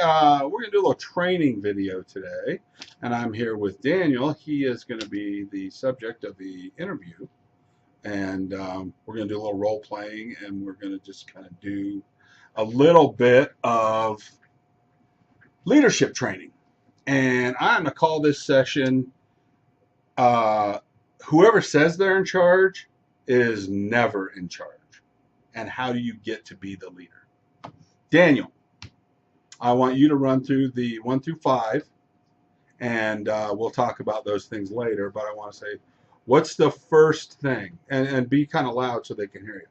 we're gonna do a little training video today, and I'm here with Daniel. He is going to be the subject of the interview, and we're going to do a little role playing, and we're going to just kind of do a little bit of leadership training. And I'm going to call this session, whoever says they're in charge is never in charge. And how do you get to be the leader? Daniel, I want you to run through the 1 through 5, and we'll talk about those things later, but I want to say, what's the first thing? And be kind of loud so they can hear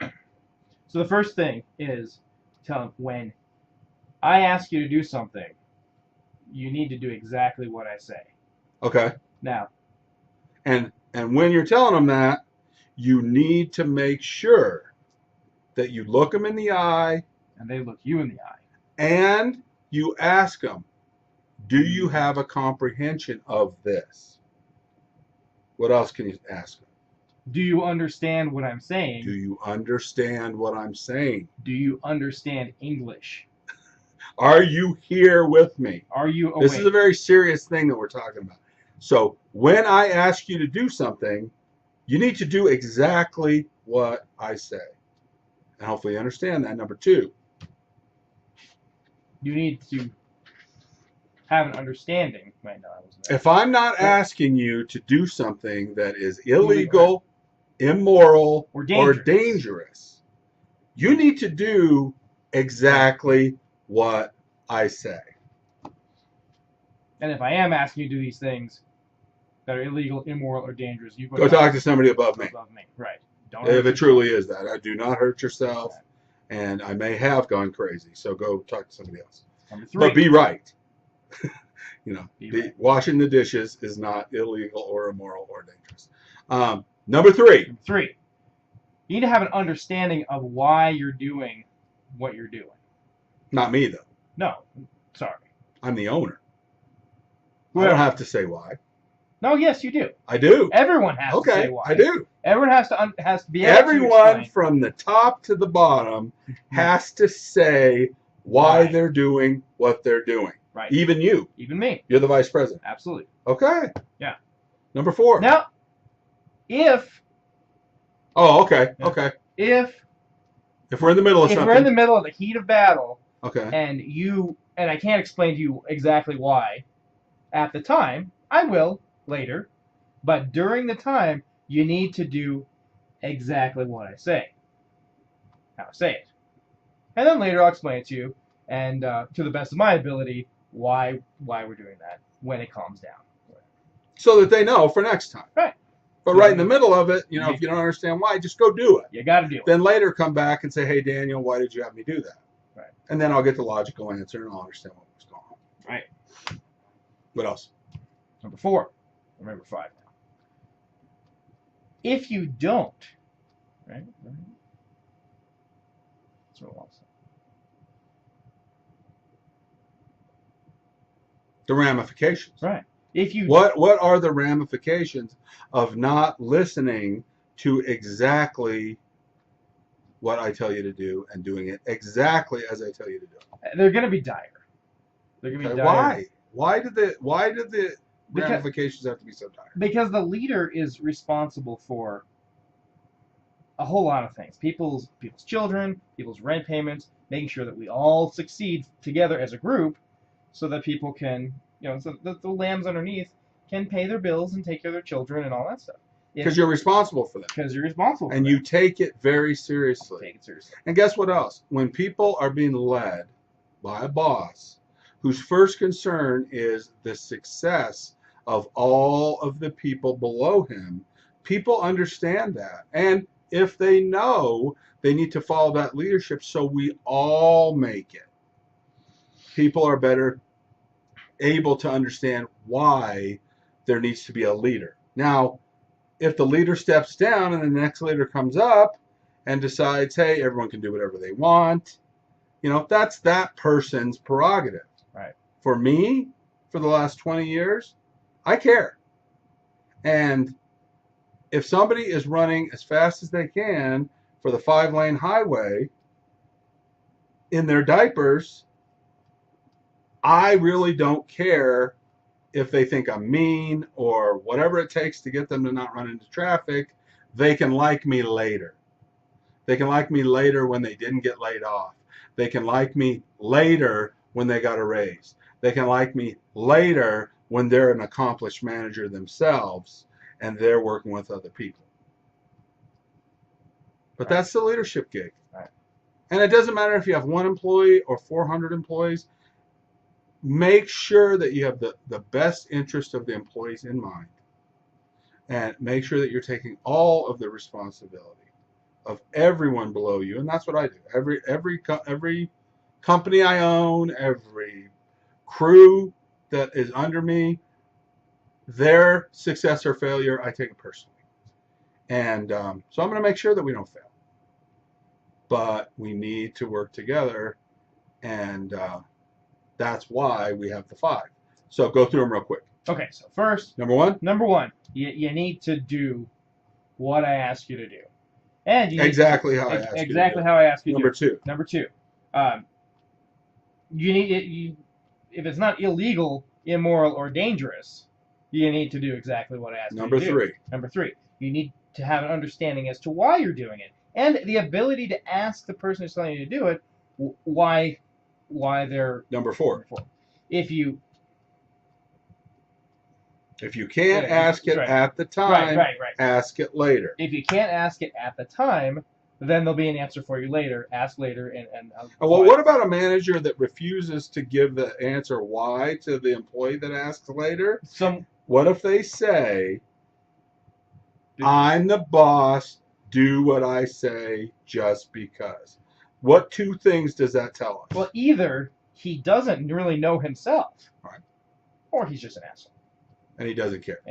you. So the first thing is, tell them, when I ask you to do something, you need to do exactly what I say. Okay. Now. And when you're telling them that, you need to make sure that you look them in the eye. And they look you in the eye. And you ask them, do you have a comprehension of this? What else can you ask them? Do you understand what I'm saying? Do you understand what I'm saying? Do you understand English? Are you here with me? Are you awake? This is a very serious thing that we're talking about. So when I ask you to do something, you need to do exactly what I say. And hopefully you understand that. Number 2. You need to have an understanding. If I'm not asking you to do something that is illegal, immoral, or dangerous, you need to do exactly what I say. And if I am asking you to do these things that are illegal, immoral, or dangerous, you go talk to somebody above me. Right. Don't if it truly is that. I do not hurt yourself, and I may have gone crazy, so go talk to somebody else. Number 3. But be right. Right. Washing the dishes is not illegal or immoral or dangerous. Number 3. Number 3. You need to have an understanding of why you're doing what you're doing. Not me, though. No. Sorry. I'm the owner. I don't have to say why. No, yes, you do. I do. Everyone has to say why. I do. Everyone has to be able Everyone from the top to the bottom has to say why they're doing what they're doing. Right. Even you. Even me. You're the vice president. Absolutely. Okay. Yeah. Number 4. Now, if. Oh, okay. Yeah. Okay. If we're in the middle of something. If we're in the middle of the heat of battle. Okay. And I can't explain to you exactly why at the time, I will later, but during the time, you need to do exactly what I say. How I say it. And then later I'll explain it to you, and to the best of my ability, why we're doing that when it calms down. So that they know for next time. Right. But right in the middle of it, if you don't understand why, just go do it. You got to do it. Then later come back and say, hey, Daniel, why did you have me do that? Right. And then I'll get the logical answer and I'll understand what was going on. Right. What else? Number 4. Remember 5 now. If you don't, right? That's what I want to say. The ramifications. Right. If you what are the ramifications of not listening to exactly what I tell you to do and doing it exactly as I tell you to do it? They're going to be dire. They're going to be dire. Why? Why did the ramifications have to be so dire? Because the leader is responsible for a whole lot of things. People's children, people's rent payments, making sure that we all succeed together as a group so that people can, so that the lambs underneath can pay their bills and take care of their children and all that stuff. Because you're responsible for them. Because you're responsible for them. And you take it very seriously. Take it seriously. And guess what else? When people are being led by a boss whose first concern is the success of all of the people below him, people understand that. And if they know, they need to follow that leadership so we all make it. People are better able to understand why there needs to be a leader. Now, if the leader steps down and the next leader comes up and decides, hey, everyone can do whatever they want, that's that person's prerogative. Right. For me, for the last 20 years, I care. And if somebody is running as fast as they can for the 5-lane highway in their diapers, I really don't care if they think I'm mean or whatever it takes to get them to not run into traffic. They can like me later. They can like me later when they didn't get laid off. They can like me later when they got a raise. They can like me later when they're an accomplished manager themselves and they're working with other people. But that's the leadership gig. Right. And it doesn't matter if you have 1 employee or 400 employees. Make sure that you have the best interest of the employees in mind. And make sure that you're taking all of the responsibility of everyone below you. And that's what I do. Every company I own, every crew that is under me, their success or failure, I take it personally. And so I'm going to make sure that we don't fail. But we need to work together, and that's why we have the 5. So go through them real quick. Okay, so first, Number one, you need to do what I ask you to do. And you exactly how I ask you to do. Exactly how I ask you to do. Number two, you need if it's not illegal, immoral, or dangerous, you need to do exactly what I ask you to do. Number three, you need to have an understanding as to why you're doing it, and the ability to ask the person who's telling you to do it why they're. Number four, if you can't ask it at the time, ask it later. If you can't ask it at the time, then there'll be an answer for you later. Ask later, and well, what about a manager that refuses to give the answer why to the employee that asks later? What if they say, "I'm the boss, do what I say just because"? What 2 things does that tell us? Well, either he doesn't really know himself, right, or he's just an asshole. And he doesn't care.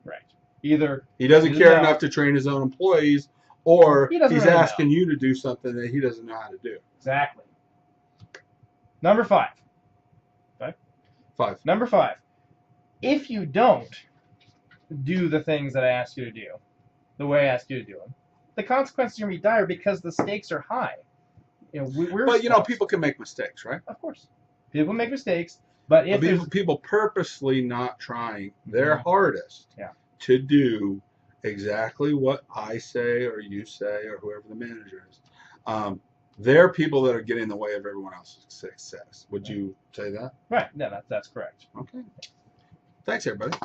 Right. Either he doesn't care enough to train his own employees, or he's really asking you to do something that he doesn't know how to do. Exactly. Number 5. Okay? 5. Number 5. If you don't do the things that I ask you to do, the way I ask you to do them, the consequences are going to be dire because the stakes are high. But people can make mistakes, right? Of course. People make mistakes. But if people purposely not trying their hardest to do exactly what I say or you say or whoever the manager is, they're people that are getting in the way of everyone else's success. Would you say that? Right. No, that's correct. Okay. Thanks, everybody.